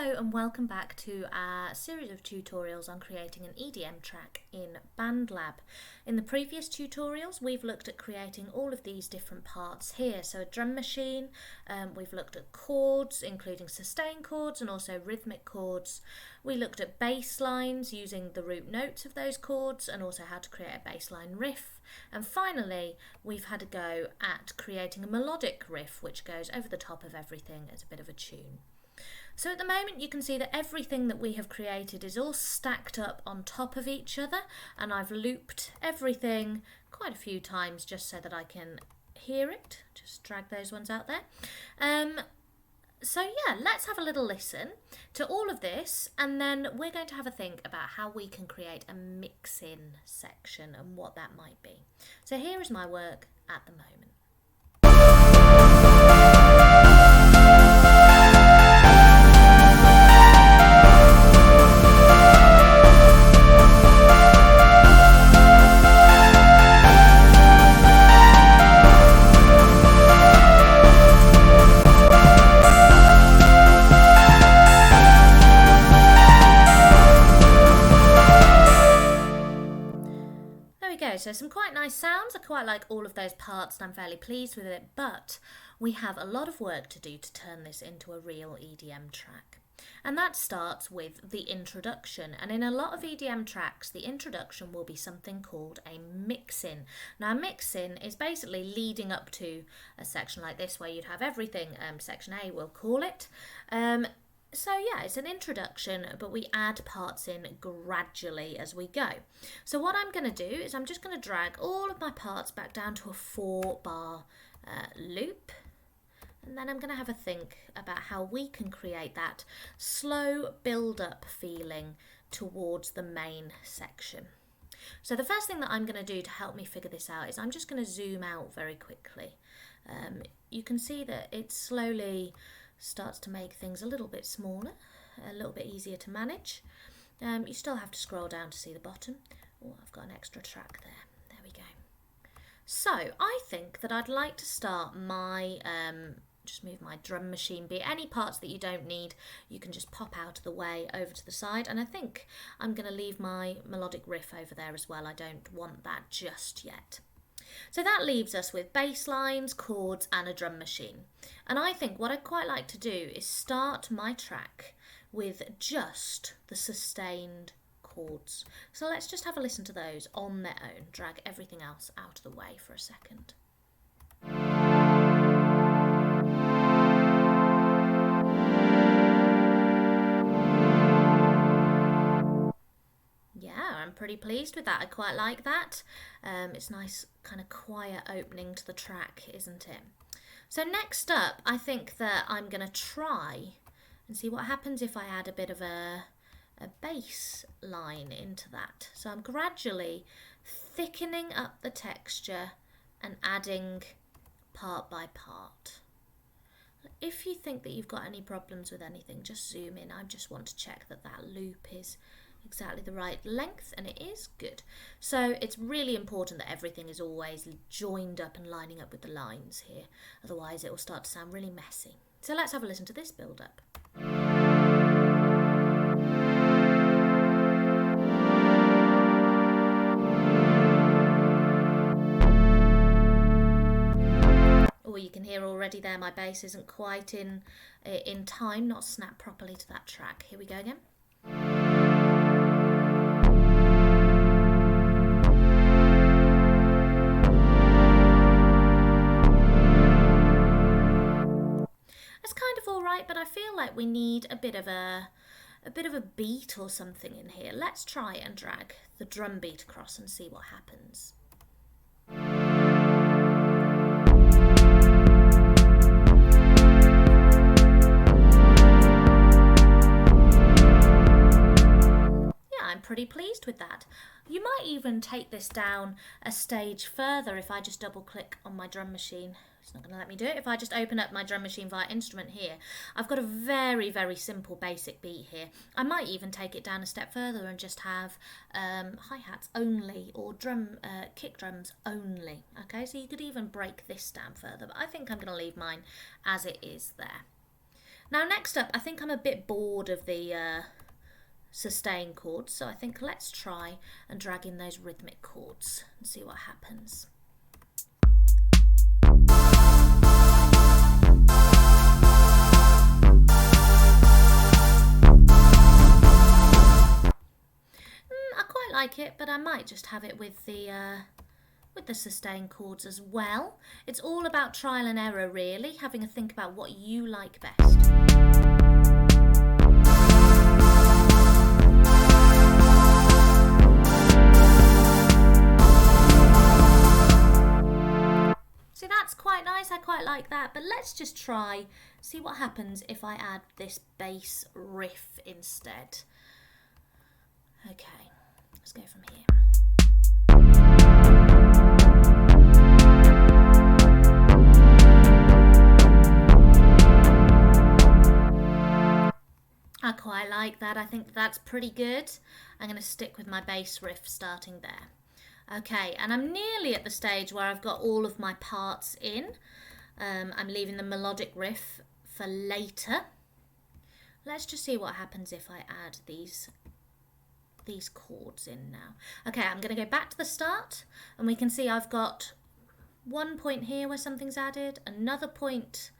Hello and welcome back to our series of tutorials on creating an EDM track in Bandlab. In the previous tutorials we've looked at creating all of these different parts here. So a drum machine, we've looked at chords including sustain chords and also rhythmic chords. We looked at bass lines using the root notes of those chords and also how to create a bass line riff. And finally we've had a go at creating a melodic riff which goes over the top of everything as a bit of a tune. So at the moment you can see that everything that we have created is all stacked up on top of each other, and I've looped everything quite a few times just so that I can hear it. Just drag those ones out there. So yeah, let's have a little listen to all of this, and then we're going to have a think about how we can create a mix-in section and what that might be. So here is my work at the moment. So some quite nice sounds. I quite like all of those parts and I'm fairly pleased with it, but we have a lot of work to do to turn this into a real EDM track. And that starts with the introduction. And in a lot of EDM tracks, the introduction will be something called a mix-in. Now, a mix-in is basically leading up to a section like this where you'd have everything, section A we'll call it. So yeah, it's an introduction, but we add parts in gradually as we go. So what I'm going to do is I'm just going to drag all of my parts back down to a 4-bar loop. And then I'm going to have a think about how we can create that slow build-up feeling towards the main section. So the first thing that I'm going to do to help me figure this out is I'm just going to zoom out very quickly. You can see that it slowly starts to make things a little bit smaller, a little bit easier to manage. You still have to scroll down to see the bottom. Oh, I've got an extra track there. There we go. So I think that I'd like to start my, just move my drum machine bit. Any parts that you don't need, you can just pop out of the way over to the side. And I think I'm going to leave my melodic riff over there as well. I don't want that just yet. So that leaves us with bass lines, chords and a drum machine. And I think what I'd quite like to do is start my track with just the sustained chords. So let's just have a listen to those on their own. Drag everything else out of the way for a second. I'm pretty pleased with that. I quite like that. It's nice kind of quiet opening to the track, isn't it? So next up, I think that I'm going to try and see what happens if I add a bit of a bass line into that. So I'm gradually thickening up the texture and adding part by part. If you think that you've got any problems with anything, just zoom in. I just want to check that that loop is exactly the right length, and it is good. So it's really important that everything is always joined up and lining up with the lines here, otherwise it will start to sound really messy. So let's have a listen to this build up. Oh, you can hear already there my bass isn't quite in time, not snapped properly to that track. Here we go again. But I feel like we need a bit of a beat or something in here. Let's try and drag the drum beat across and see what happens. Yeah, I'm pretty pleased with that. You might even take this down a stage further if I just double click on my drum machine. It's not going to let me do it. If I just open up my drum machine via instrument here, I've got a very, very simple basic beat here. I might even take it down a step further and just have hi-hats only or kick drums only. Okay, so you could even break this down further, but I think I'm going to leave mine as it is there. Now next up, I think I'm a bit bored of the sustain chords, so I think let's try and drag in those rhythmic chords and see what happens. I quite like it, but I might just have it with the sustain chords as well. It's all about trial and error, really, having a think about what you like best. See, that's quite nice, I quite like that, but let's just try, see what happens if I add this bass riff instead. Okay, let's go from here. I quite like that. I think that's pretty good. I'm going to stick with my bass riff starting there. Okay, and I'm nearly at the stage where I've got all of my parts in. I'm leaving the melodic riff for later. Let's just see what happens if I add these chords in now. Okay, I'm going to go back to the start, and we can see I've got one point here where something's added, another point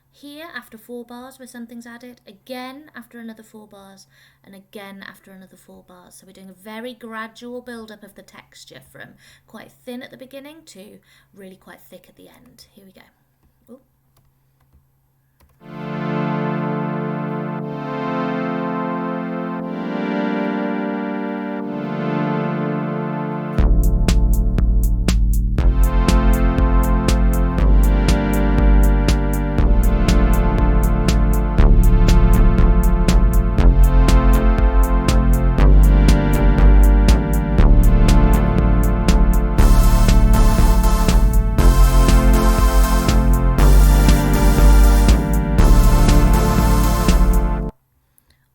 here after 4 bars where something's added, again after another 4 bars, and again after another 4 bars. So we're doing a very gradual build-up of the texture from quite thin at the beginning to really quite thick at the end. Here we go. Ooh.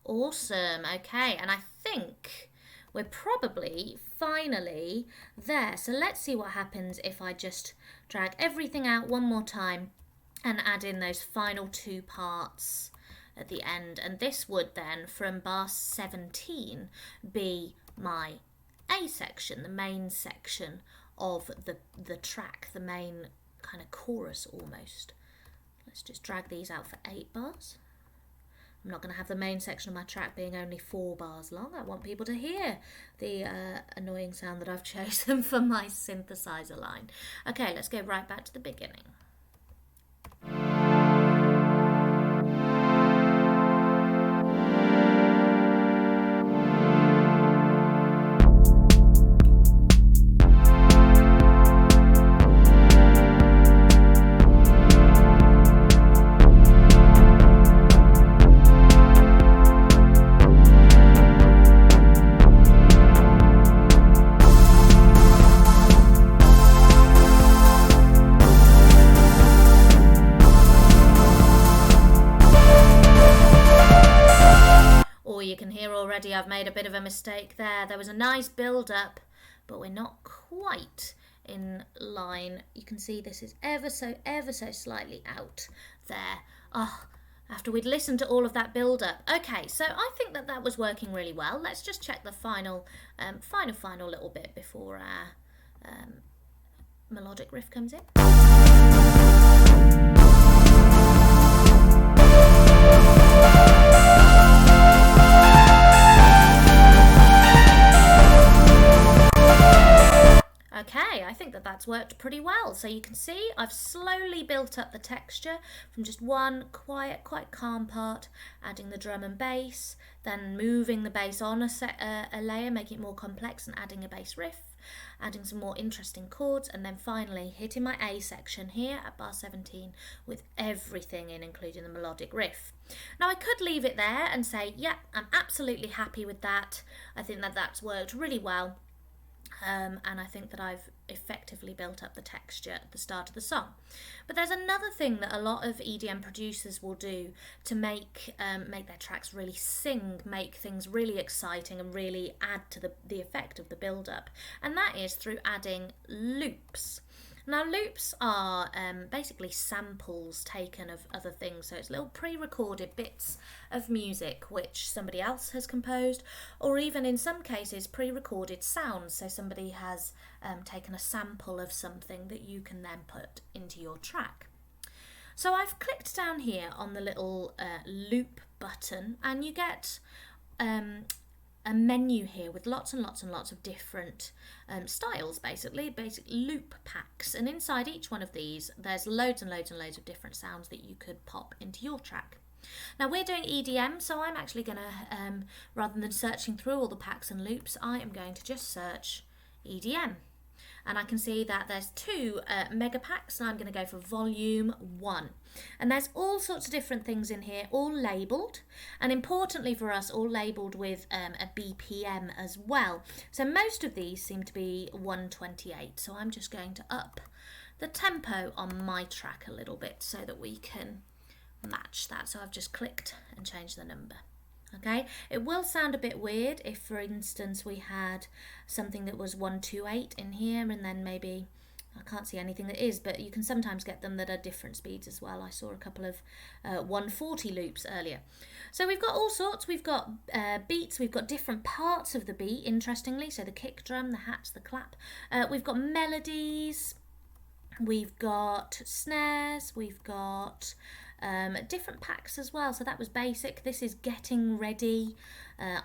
Awesome, okay, and I think we're probably finally there. So let's see what happens if I just drag everything out one more time and add in those final 2 parts at the end. And this would then, from bar 17, be my A section, the main section of the track, the main kind of chorus almost. Let's just drag these out for 8 bars. I'm not going to have the main section of my track being only 4 bars long. I want people to hear the annoying sound that I've chosen for my synthesizer line. Okay, let's go right back to the beginning. I've made a bit of a mistake there. There was a nice build up, but we're not quite in line. You can see this is ever so slightly out there. Oh, after we'd listened to all of that build up. Okay, so I think that was working really well. Let's just check the final little bit before our melodic riff comes in. Okay, I think that's worked pretty well. So you can see I've slowly built up the texture from just one quiet, quite calm part, adding the drum and bass, then moving the bass on a layer, making it more complex and adding a bass riff, adding some more interesting chords, and then finally hitting my A section here at bar 17 with everything in, including the melodic riff. Now I could leave it there and say, yeah, I'm absolutely happy with that. I think that's worked really well. And I think that I've effectively built up the texture at the start of the song. But there's another thing that a lot of EDM producers will do to make their tracks really sing, make things really exciting and really add to the effect of the build-up. And that is through adding loops. Now loops are basically samples taken of other things, so it's little pre-recorded bits of music which somebody else has composed, or even in some cases pre-recorded sounds, so somebody has taken a sample of something that you can then put into your track. So I've clicked down here on the little loop button, and you get a menu here with lots and lots and lots of different styles, basically basic loop packs, and inside each one of these there's loads and loads and loads of different sounds that you could pop into your track. Now we're doing EDM, so I'm actually going to, rather than searching through all the packs and loops, I am going to just search EDM. And I can see that there's 2 mega packs, and I'm going to go for volume 1. And there's all sorts of different things in here, all labelled, and importantly for us, all labelled with a BPM as well. So most of these seem to be 128, so I'm just going to up the tempo on my track a little bit so that we can match that. So I've just clicked and changed the number. Okay, it will sound a bit weird if, for instance, we had something that was 128 in here, and then maybe, I can't see anything that is, but you can sometimes get them that are different speeds as well. I saw a couple of 140 loops earlier. So we've got all sorts. We've got beats, we've got different parts of the beat, interestingly, so the kick drum, the hats, the clap. We've got melodies, we've got snares, we've got different packs as well. So that was basic. This is getting ready,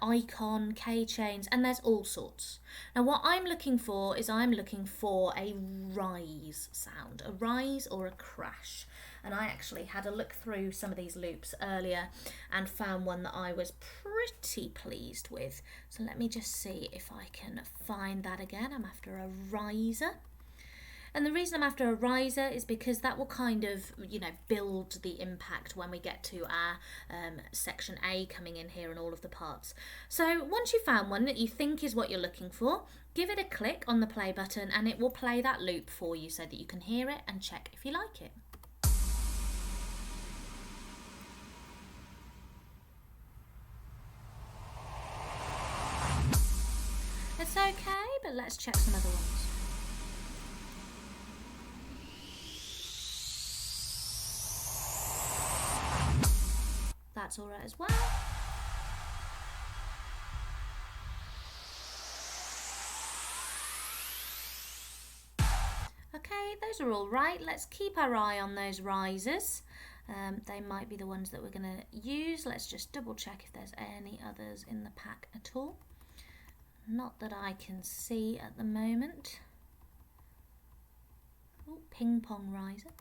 icon, keychains, and there's all sorts. Now what I'm looking for is I'm looking for a rise sound, a rise or a crash. And I actually had a look through some of these loops earlier and found one that I was pretty pleased with. So let me just see if I can find that again. I'm after a riser. And the reason I'm after a riser is because that will kind of, build the impact when we get to our section A coming in here and all of the parts. So once you've found one that you think is what you're looking for, give it a click on the play button and it will play that loop for you so that you can hear it and check if you like it. It's okay, but let's check some other ones. That's all right as well. Okay, those are all right. Let's keep our eye on those risers. They might be the ones that we're going to use. Let's just double check if there's any others in the pack at all. Not that I can see at the moment. Oh, ping pong riser.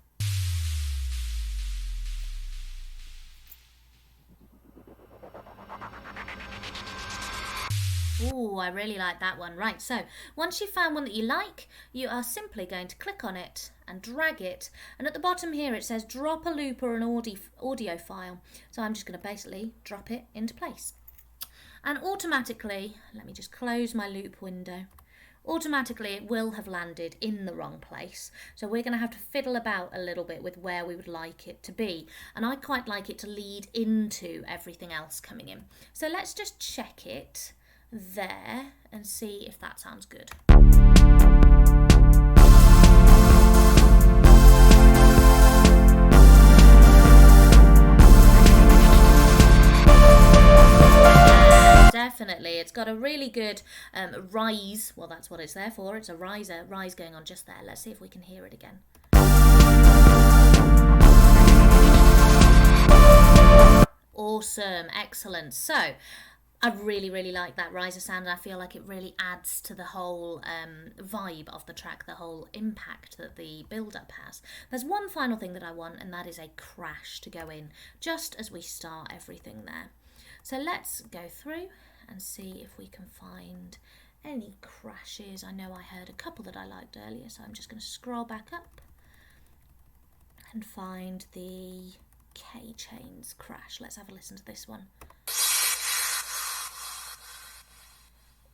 Ooh, I really like that one. Right, so once you've found one that you like, you are simply going to click on it and drag it. And at the bottom here it says drop a loop or an audio file. So I'm just going to basically drop it into place. And automatically, let me just close my loop window. Automatically it will have landed in the wrong place. So we're going to have to fiddle about a little bit with where we would like it to be. And I quite like it to lead into everything else coming in. So let's just check it there and see if that sounds good. Definitely, it's got a really good rise. Well, that's what it's there for. It's a rise going on just there. Let's see if we can hear it again. Awesome, excellent. So I really, really like that riser sound, and I feel like it really adds to the whole vibe of the track, the whole impact that the build-up has. There's one final thing that I want, and that is a crash to go in, just as we start everything there. So let's go through and see if we can find any crashes. I know I heard a couple that I liked earlier, so I'm just going to scroll back up and find the keychains crash. Let's have a listen to this one.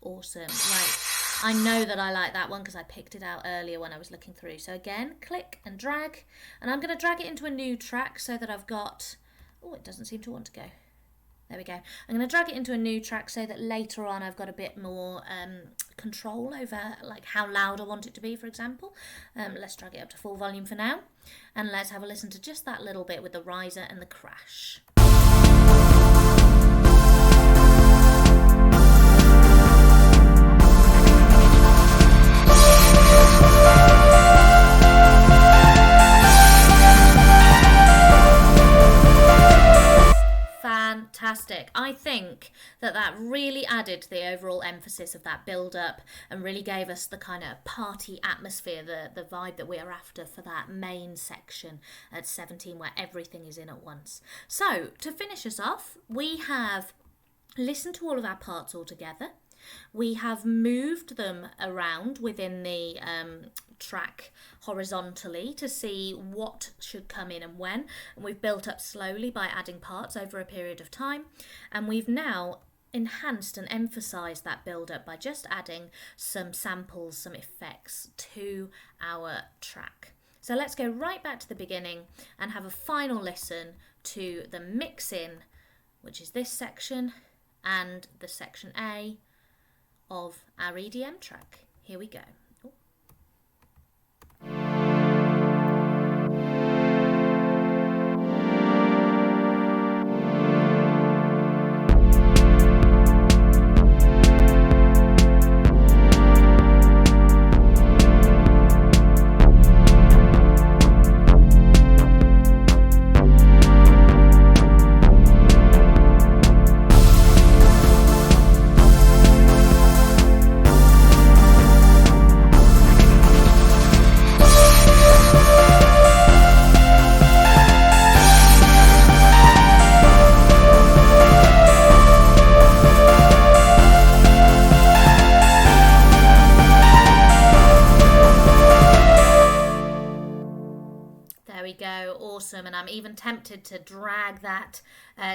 Awesome. Right, I know that I like that one because I picked it out earlier when I was looking through. So again, click and drag, and I'm going to drag it into a new track so that I've got, oh, it doesn't seem to want to go. There we go. I'm going to drag it into a new track so that later on I've got a bit more control over like how loud I want it to be, for example. Let's drag it up to full volume for now. And let's have a listen to just that little bit with the riser and the crash. Fantastic. I think that really added to the overall emphasis of that build-up and really gave us the kind of party atmosphere, the vibe that we are after for that main section at 17 where everything is in at once. So, to finish us off, we have listened to all of our parts all together. We have moved them around within the track horizontally to see what should come in and when. And we've built up slowly by adding parts over a period of time. And we've now enhanced and emphasised that build-up by just adding some samples, some effects to our track. So let's go right back to the beginning and have a final listen to the mix-in, which is this section, and the section A of our EDM track. Here we go. Awesome, and I'm even tempted to drag that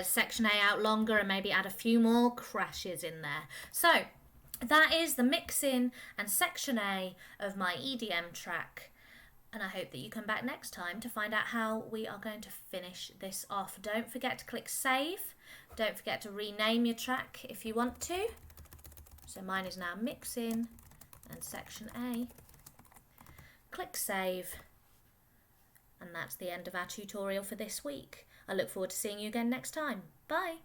section A out longer and maybe add a few more crashes in there. So that is the mix-in and section A of my EDM track, and I hope that you come back next time to find out how we are going to finish this off. Don't forget to click save. Don't forget to rename your track if you want to. So mine is now mix-in and section A. Click save. And that's the end of our tutorial for this week. I look forward to seeing you again next time. Bye!